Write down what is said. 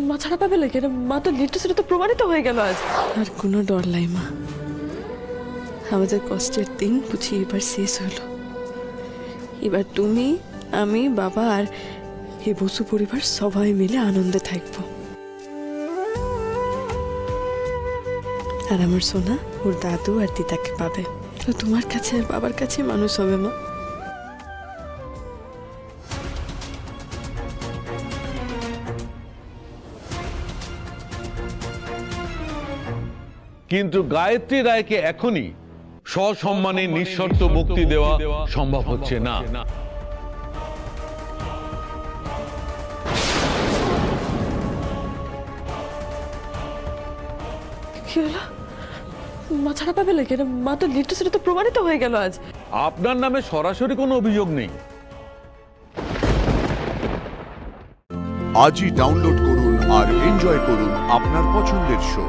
মা ছাড়া পাবে লাগে না, মা তো নির্দোষ, তো প্রমাণিত হয়ে গেল আজ। আর কোনো ডর নাই মা, আমাদের কষ্টের দিন বুঝি এবার শেষ হলো। এবার তুমি, আমি, বাবা আর এই বসু পরিবার সবাই মিলে আনন্দে থাকবো। আর আমার সোনা ওর দাদু আর দিদাকে পাবে, তো তোমার কাছে আর বাবার কাছে মানুষ হবে মা। কিন্তু গায়ত্রী রায়কে এখনই সসম্মানে নিঃশর্ত মুক্তি দেওয়া সম্ভব হচ্ছে না। কি হলো? মা ছাড়া পাবে লাগে না, মা তো নির্দোষ, তো প্রমাণিত হয়ে গেল আজ। আপনার নামে সরাসরি কোনো অভিযোগ নেই। আজই ডাউনলোড করুন আর এনজয় করুন আপনার পছন্দের শো।